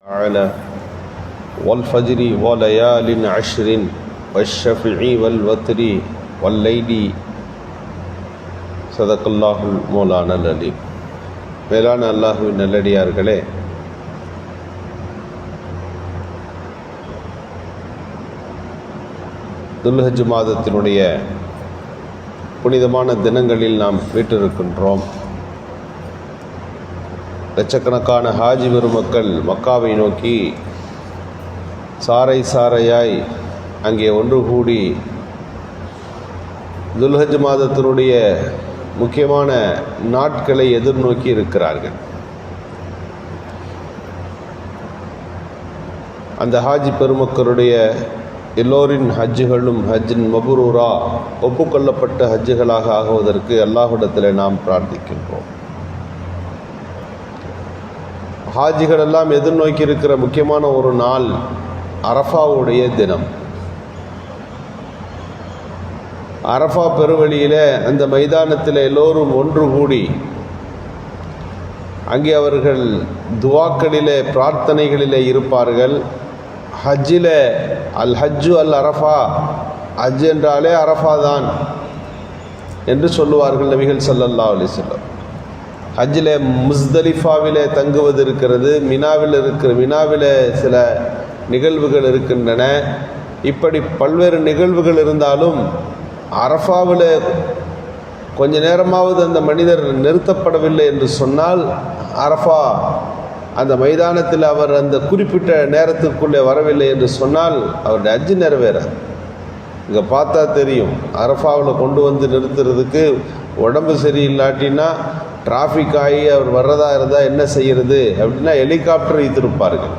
تعالى والفجر وليال عشر والشفع والوتر والليل صدق الله المولانا العليم. மேலான அல்லாஹ்வின் நல்லடியார்களே, துல்ஹஜ் மாதத்தினுடைய புனிதமான தினங்களில் நாம் வீற்றிருக்கின்றோம். லட்சக்கணக்கான ஹாஜி பெருமக்கள் மக்காவை நோக்கி சாறை சாறையாய் அங்கே ஒன்று கூடி துல்ஹஜ் மாதத்தினுடைய முக்கியமான நாட்களை எதிர்நோக்கி இருக்கிறார்கள். அந்த ஹாஜி பெருமக்களுடைய எல்லோரின் ஹஜ்ஜுகளும் ஹஜ்ஜின் மபுரூரா ஒப்புக்கொள்ளப்பட்ட ஹஜ்ஜுகளாக ஆகுவதற்கு அல்லாஹ்விடத்தில் நாம் பிரார்த்திக்கின்றோம். ஹாஜிகள் எல்லாம் எதிர்நோக்கி இருக்கிற முக்கியமான ஒரு நாள் அரஃபாவுடைய தினம். அரஃபா பெருவழியில் அந்த மைதானத்தில் எல்லோரும் ஒன்று கூடி அங்கே அவர்கள் துவாக்களிலே பிரார்த்தனைகளிலே இருப்பார்கள். ஹஜ்ஜில் அல் ஹஜ்ஜு அல் அரஃபா, ஹஜ் என்றாலே அரஃபா தான் என்று சொல்லுவார்கள் நபிகள் ஸல்லல்லாஹு அலைஹி வஸல்லம். ஹஜ்ஜில் முஸ்தலிஃபாவிலே தங்குவது இருக்கிறது, மினாவில் சில நிகழ்வுகள் இருக்கின்றன. இப்படி பல்வேறு நிகழ்வுகள் இருந்தாலும் அரஃபாவில் கொஞ்ச நேரமாவது அந்த மனிதர் நிறுத்தப்படவில்லை என்று சொன்னால் அரஃபா அந்த மைதானத்தில் அவர் அந்த குறிப்பிட்ட நேரத்திற்குள்ளே வரவில்லை என்று சொன்னால் அவருடைய ஹஜ்ஜு நிறைவேறாது. இங்கே பார்த்தா தெரியும், அரஃபாவில் கொண்டு வந்து நிறுத்துறதுக்கு உடம்பு சரியில்லாட்டினா டிராஃபிக் ஆகி அவர் வர்றதா இருந்தால் என்ன செய்கிறது அப்படின்னா ஹெலிகாப்டர் வைத்திருப்பார்கள்.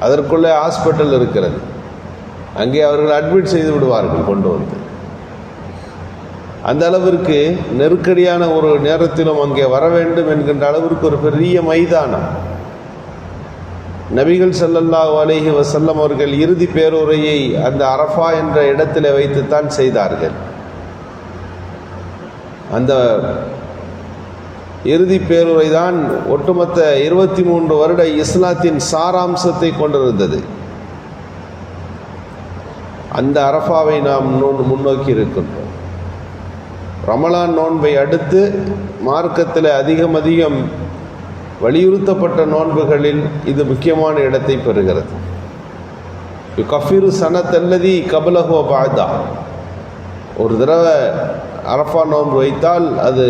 அதற்குள்ளே ஹாஸ்பிட்டல் இருக்கிறது, அங்கே அவர்கள் அட்மிட் செய்து விடுவார்கள் கொண்டு வந்து. அந்த அளவிற்கு நெருக்கடியான ஒரு நேரத்திலும் அங்கே வர வேண்டும் என்கின்ற அளவிற்கு ஒரு பெரிய மைதானம். நபிகள் ஸல்லல்லாஹு அலைஹி வஸல்லம் அவர்கள் இறுதி பேருரையை அந்த அரஃபா என்ற இடத்திலே வைத்துத்தான் செய்தார்கள். அந்த இறுதி பேருரை தான் ஒட்டுமொத்த 23 வருட இஸ்லாத்தின் சாராம்சத்தை கொண்டிருந்தது. அந்த அரஃபாவை நாம் முன்னோக்கி இருக்கின்றோம். ரமலான் நோன்பை அடுத்து மார்க்கத்தில் அதிகம் வலியுறுத்தப்பட்ட நோன்புகளில் இது முக்கியமான இடத்தை பெறுகிறது. கஃபிரு சனத்தல்லதி கபலஹு பாதா, ஒரு தடவை அரஃபா நோன்பு வைத்தால் அது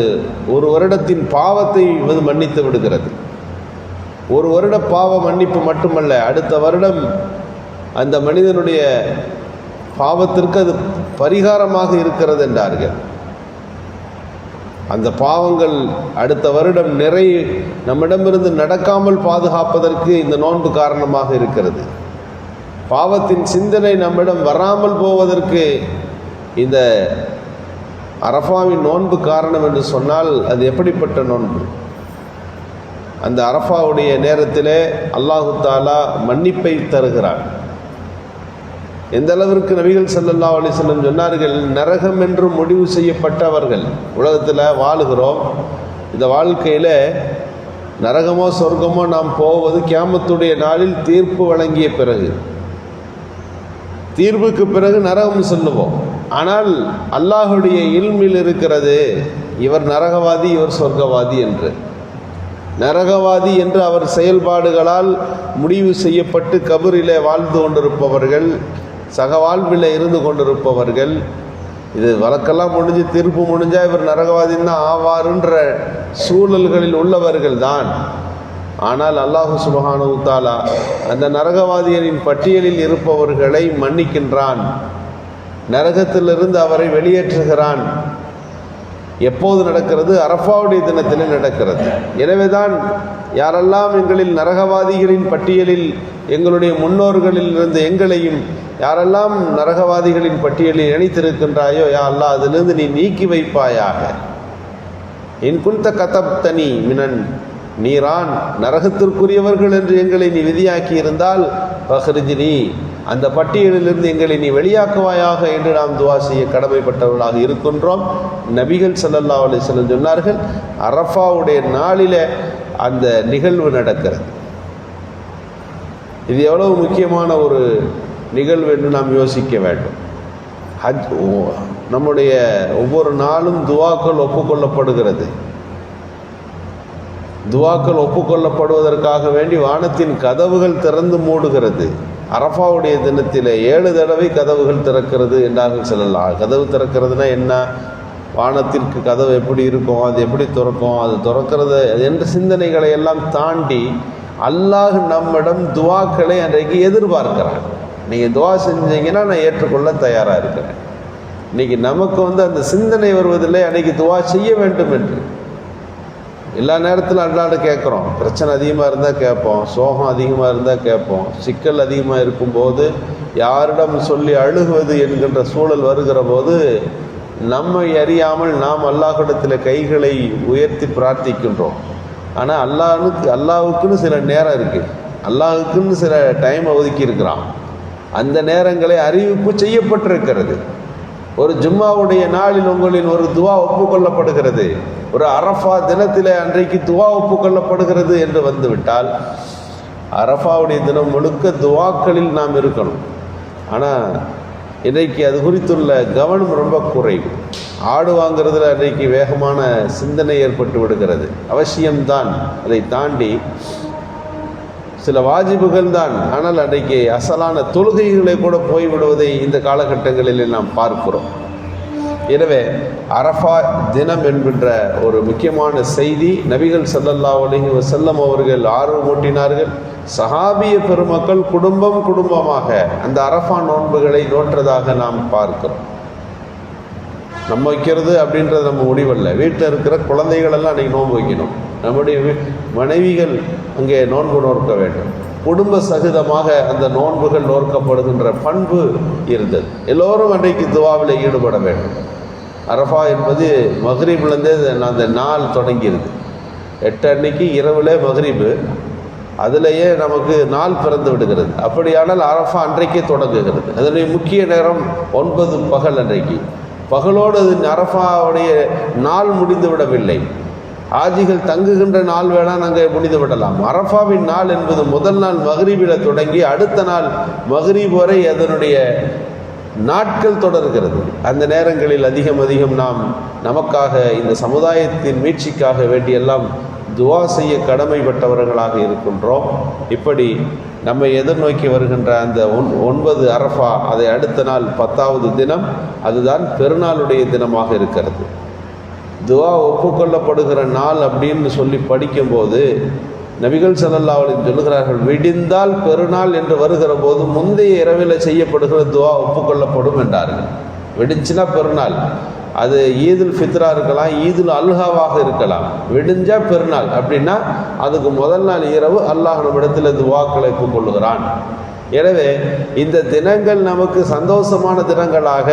ஒரு வருடத்தின் பாவத்தை மன்னித்து விடுகிறது. ஒரு வருட பாவ மன்னிப்பு மட்டுமல்ல, அடுத்த வருடம் அந்த மனிதனுடைய பாவத்திற்கு அது பரிகாரமாக இருக்கிறது என்றார்கள். அந்த பாவங்கள் அடுத்த வருடம் நம்மிடமிருந்து நடக்காமல் பாதுகாப்பதற்கு இந்த நோன்பு காரணமாக இருக்கிறது. பாவத்தின் சிந்தனை நம்மிடம் வராமல் போவதற்கு இந்த அரஃபாவின் நோன்பு காரணம் என்று சொன்னால் அது எப்படிப்பட்ட நோன்பு? அந்த அரஃபாவுடைய நேரத்திலே அல்லாஹு தஆலா மன்னிப்பை தருகிறார். எந்த அளவிற்கு நபிகள் ஸல்லல்லாஹு அலைஹி வஸல்லம் சொன்னார்கள், நரகம் என்று முடிவு செய்யப்பட்டவர்கள் உலகத்தில் வாழுகிறோம். இந்த வாழ்க்கையில் நரகமோ சொர்க்கமோ நாம் போவது கியாமத்துடைய நாளில் தீர்ப்பு வழங்கிய பிறகு. தீர்ப்புக்கு பிறகு நரகம் சொல்லுவோம். ஆனால் அல்லாஹுடைய இல்மில் இருக்கிறது இவர் நரகவாதி இவர் சொர்க்கவாதி என்று. நரகவாதி என்று அவர் செயல்பாடுகளால் முடிவு செய்யப்பட்டு கபரிலே வாழ்ந்து கொண்டிருப்பவர்கள், சகவாழ்வில் இருந்து கொண்டிருப்பவர்கள், இது வழக்கெல்லாம் முடிஞ்சு தீர்ப்பு முடிஞ்சால் இவர் நரகவாதின்னு தான் ஆவாருன்ற சூழல்களில் உள்ளவர்கள் தான். ஆனால் அல்லாஹு சுப்ஹானஹு தஆலா அந்த நரகவாதிகளின் பட்டியலில் இருப்பவர்களை மன்னிக்கின்றான், நரகத்திலிருந்து அவரை வெளியேற்றுகிறான். எப்போது நடக்கிறது? அரஃபாவுடைய தினத்தில் நடக்கிறது. எனவேதான் யாரெல்லாம் எங்களில் நரகவாதிகளின் பட்டியலில் எங்களுடைய முன்னோர்களில் இருந்து எங்களையும் யாரெல்லாம் நரகவாதிகளின் பட்டியலில் இணைத்திருக்கின்றாயோ, யா அல்லாஹ், அதிலிருந்து நீ நீக்கி வைப்பாயாக. இன் குன்த கதப்தனி மினன் நீரான், நரகத்திற்குரியவர்கள் என்று எங்களை நீ விதியாக்கி இருந்தால் ஃபஹ்ரிஜ்னி, அந்த பட்டியலிலிருந்து எங்களை நீ வெளியாக்குவாயாக என்று நாம் துவா செய்ய கடமைப்பட்டவர்களாக இருக்கின்றோம். நபிகள் ஸல்லல்லாஹு அலைஹி வஸல்லம் சொன்னார்கள், அரஃபாவுடைய நாளில் அந்த நிகழ்வு நடக்கிறது. இது எவ்வளவு முக்கியமான ஒரு நிகழ்வு என்று நாம் யோசிக்க வேண்டும். ஹஜ் நம்முடைய ஒவ்வொரு நாளும் துவாக்கள் ஒப்புக்கொள்ளப்படுகிறது. துவாக்கள் ஒப்புக்கொள்ளப்படுவதற்காக வேண்டி வானத்தின் கதவுகள் திறந்து மூடுகிறது. அரஃபாவுடைய தினத்தில் 7 தடவை கதவுகள் திறக்கிறது என்றார்கள் சொல்லலாம். கதவு திறக்கிறதுனா என்ன? வானத்திற்கு கதவு எப்படி இருக்கும், அது எப்படி திறக்கும், அது திறக்கிறது என்ற சிந்தனைகளை எல்லாம் தாண்டி அல்லாஹ் நம்மிடம் துவாக்களை அன்றைக்கு எதிர்பார்க்கிறான். நீங்கள் துவா செஞ்சீங்கன்னா நான் ஏற்றுக்கொள்ள தயாராக இருக்கிறேன். இன்றைக்கி நமக்கு அந்த சிந்தனை வருவதில்லை அன்றைக்கி துவா செய்ய வேண்டும் என்று. எல்லா நேரத்திலும் அல்லாஹ்ட்ட கேட்குறோம். பிரச்சனை அதிகமாக இருந்தால் கேட்போம், சோகம் அதிகமாக இருந்தால் கேட்போம், சிக்கல் அதிகமாக இருக்கும்போது யாரிடம் சொல்லி அழுகுவது என்கின்ற சூழல் வருகிற போது நம்மை அறியாமல் நாம் அல்லாஹ்விடத்தில் கைகளை உயர்த்தி பிரார்த்திக்கின்றோம். ஆனால் அல்லாஹ்வுக்குன்னு சில நேரம் இருக்குது, அல்லாஹ்வுக்குன்னு சில டைம் ஒதுக்கி இருக்கிறான். அந்த நேரங்களை அறிவிப்பு செய்யப்பட்டிருக்கிறது. ஒரு ஜும்மாவுடைய நாளில் உங்களின் ஒரு துவா ஒப்புக்கொள்ளப்படுகிறது, ஒரு அரஃபா தினத்தில் அன்றைக்கு துவா ஒப்புக்கொள்ளப்படுகிறது என்று வந்துவிட்டால் அரஃபாவுடைய தினம் முழுக்க துவாக்களில் நாம் இருக்கணும். ஆனால் இன்றைக்கு அது குறித்துள்ள கவனம் ரொம்ப குறைவு. ஆடு வாங்கிறதுல அன்றைக்கு வேகமான சிந்தனை ஏற்பட்டு விடுகிறது. அவசியம்தான், அதை தாண்டி சில வாஜிபுகள் தான். ஆனால் அன்றைக்கு அசலான தொழுகைகளை கூட போய்விடுவதை இந்த காலகட்டங்களில் நாம் பார்க்கிறோம். எனவே அரஃபா தினம் என்கின்ற ஒரு முக்கியமான செய்தி நபிகள் ஸல்லல்லாஹு அலைஹி வஸல்லம் அவர்கள் ஆர்வமூட்டினார்கள். சஹாபிய பெருமக்கள் குடும்பமாக அந்த அரஃபா நோன்புகளை நோற்றதாக நாம் பார்க்கிறோம். நம்ம வைக்கிறது அப்படின்றது நம்ம முடிவல்ல. வீட்டில் இருக்கிற குழந்தைகளெல்லாம் அன்றைக்கி நோன்பு வைக்கணும். நம்முடைய மனைவிகள் அங்கே நோன்பு நோக்க வேண்டும். குடும்ப சகிதமாக அந்த நோன்புகள் நோக்கப்படுகின்ற பண்பு இருந்தது. எல்லோரும் அன்றைக்கு துவாவில் ஈடுபட வேண்டும். அரஃபா என்பது மக்ரிப்லேருந்தே அந்த நாள் தொடங்கிடுது. 8 அன்னைக்கு இரவில் மக்ரிபு, அதிலேயே நமக்கு நாள் பிறந்து விடுகிறது. அப்படியானால் அரஃபா அன்றைக்கே தொடங்குகிறது. அதனுடைய முக்கிய நேரம் 9 பகல். அன்றைக்கு பகலோடு அரஃபாவுடைய நாள் முடிந்து விடவில்லை. ஆஜிகள் தங்குகின்ற நாள் வேணால் நாங்கள் முடிந்து விடலாம். அரஃபாவின் நாள் என்பது முதல் நாள் மக்ரிபில் தொடங்கி அடுத்த நாள் மக்ரிப் வரை அதனுடைய நாட்கள் தொடர்கிறது. அந்த நேரங்களில் அதிகம் நாம் நமக்காக இந்த சமுதாயத்தின் மீட்சிக்காக வேண்டியெல்லாம் துவா செய்ய கடமைப்பட்டவர்களாக இருக்கின்றோம். இப்படி நம்மை எதிர்நோக்கி வருகின்ற அந்த 9 அரஃபா, அதை அடுத்த நாள் 10வது தினம், அதுதான் பெருநாளுடைய தினமாக இருக்கிறது. துவா ஒப்புக்கொள்ளப்படுகிற நாள் அப்படின்னு சொல்லி படிக்கும்போது நபிகள் ஸல்லல்லாஹு அலைஹி வஸல்லம் சொல்லுகிறார்கள், விடிந்தால் பெருநாள் என்று வருகிற போது முந்தைய இரவில் செய்யப்படுகிற துவா ஒப்புக்கொள்ளப்படும் என்றார்கள். விடிச்சுன்னா பெருநாள், அது ஈதுல் ஃபித்ரா இருக்கலாம், ஈதுல் அல்ஹாவாக இருக்கலாம். விடிஞ்சா பெருநாள் அப்படின்னா அதுக்கு முதல் நாள் இரவு அல்லாஹ் நம்மிடத்தில் துவாக்களை ஒப்புக்கொள்ளுகிறான். எனவே இந்த தினங்கள் நமக்கு சந்தோஷமான தினங்களாக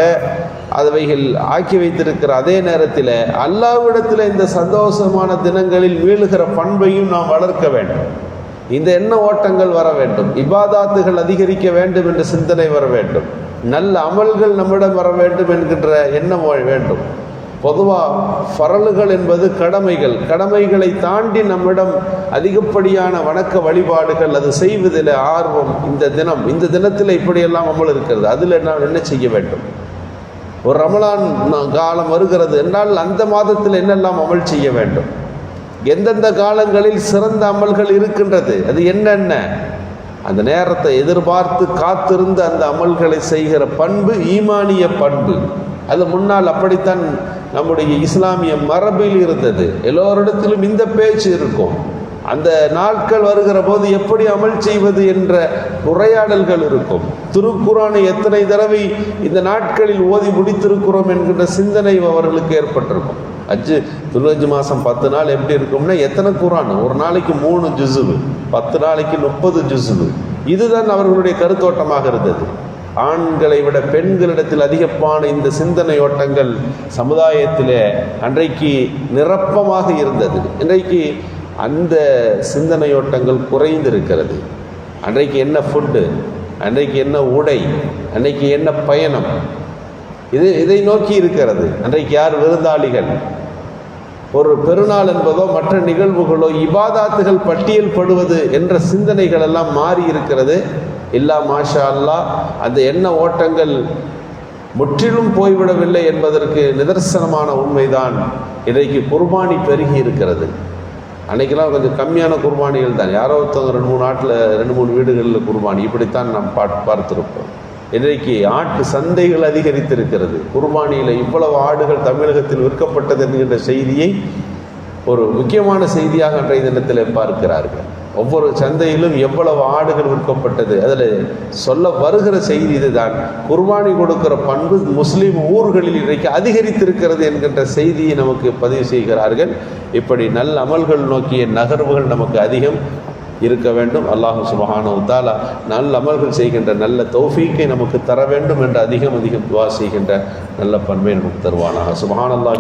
அவைகள் ஆக்கி வைத்திருக்கிற அதே நேரத்தில் அல்லாஹ்விடத்தில் இந்த சந்தோஷமான தினங்களில் மீளுகிற பண்பையும் நாம் வளர்க்க வேண்டும். இந்த எண்ண ஓட்டங்கள் வர வேண்டும். இபாதாத்துகள் அதிகரிக்க வேண்டும் என்ற சிந்தனை வர வேண்டும். நல்ல அமல்கள் நம்மிடம் வர வேண்டும் என்கின்ற எண்ணம் வேண்டும். பொதுவாக ஃபரலுகள் என்பது கடமைகளை தாண்டி நம்மிடம் அதிகப்படியான வணக்க வழிபாடுகள், அது செய்வதில் ஆர்வம். இந்த தினத்தில் இப்படியெல்லாம் அமல் இருக்கிறது, அதில் என்ன செய்ய வேண்டும். ஒரு ரமலான் காலம் வருகிறது என்றால் அந்த மாதத்தில் என்னெல்லாம் அமல் செய்ய வேண்டும், எந்தெந்த காலங்களில் சிறந்த அமல்கள் இருக்கின்றது, அது என்னென்ன, அந்த நேரத்தை எதிர்பார்த்து காத்திருந்து அந்த அமல்களை செய்கிற பண்பு ஈமானிய பண்பு. அது முன்னால் அப்படித்தான் நம்முடைய இஸ்லாமிய மரபில் இருந்தது. எல்லோரிடத்திலும் இந்த பேச்சு இருக்கும். அந்த நாட்கள் வருகிற போது எப்படி அமல் செய்வது என்ற உரையாடல்கள் இருக்கும். திருக்குர்ஆனை எத்தனை தடவை இந்த நாட்களில் ஓதி முடித்திருக்கிறோம் என்கின்ற சிந்தனை அவர்களுக்கு ஏற்பட்டிருக்கும். துல்ஹஜ் மாதம் 10 நாள் எப்படி இருக்கும்னா எத்தனை குர்ஆன், ஒரு நாளைக்கு 3 ஜுஸு, 10 நாளைக்கு 30 ஜுஸு. இதுதான் அவர்களுடைய கருத்தோட்டமாக இருந்தது. ஆண்களை விட பெண்களிடத்தில் அதிகமான இந்த சிந்தனை ஓட்டங்கள் சமுதாயத்திலே அன்றைக்கு நிரப்பமாக இருந்தது. இன்றைக்கு அந்த சிந்தனையோட்டங்கள் குறைந்திருக்கிறது. அன்றைக்கு என்ன ஃபுட்டு, அன்றைக்கு என்ன உடை, அன்றைக்கு என்ன பயணம், இதை நோக்கி இருக்கிறது. அன்றைக்கு யார் விருந்தாளிகள், ஒரு பெருநாள் என்பதோ மற்ற நிகழ்வுகளோ இபாதாத்துகள் பட்டியல் படுவது என்ற சிந்தனைகள் எல்லாம் மாறி இருக்கிறது. இல்லா மாஷா அல்லாஹ் அந்த எண்ண ஓட்டங்கள் முற்றிலும் போய்விடவில்லை என்பதற்கு நிதர்சனமான உண்மைதான் இன்றைக்கு குர்பானி பெருகி இருக்கிறது. அன்றைக்கெல்லாம் கொஞ்சம் கம்மியான குர்பானிகள் தான், யாரோ ஒருத்தவங்க 2-3 நாட்டில் 2-3 வீடுகளில் குர்பானி, இப்படித்தான் நாம் பார்த்திருப்போம். இன்றைக்கு ஆட்டு சந்தைகள் அதிகரித்திருக்கிறது. குர்பானியில் இவ்வளவு ஆடுகள் தமிழகத்தில் விற்கப்பட்டது என்கின்ற செய்தியை ஒரு முக்கியமான செய்தியாக அன்றைய தினத்தில் பார்க்கிறார்கள். ஒவ்வொரு சந்தையிலும் எவ்வளவு ஆடுகள் விற்கப்பட்டது. அதில் சொல்ல வருகிற செய்தி இதுதான், குர்பானி கொடுக்கிற பண்பு முஸ்லீம் ஊர்களில் இன்றைக்கு அதிகரித்திருக்கிறது என்கின்ற செய்தியை நமக்கு பதிவு செய்கிறார்கள். இப்படி நல்ல அமல்கள் நோக்கிய நகர்வுகள் நமக்கு அதிகம் இருக்க வேண்டும். அல்லாஹ் சுப்ஹானஹு வ தஆலா நல்ல அமல்கள் செய்கின்ற நல்ல தௌஃபீக்கை நமக்கு தர வேண்டும் என்று அதிகம் துஆ செய்கின்ற நல்ல பண்பை நமக்கு தருவானாக. சுப்ஹானல்லாஹ்.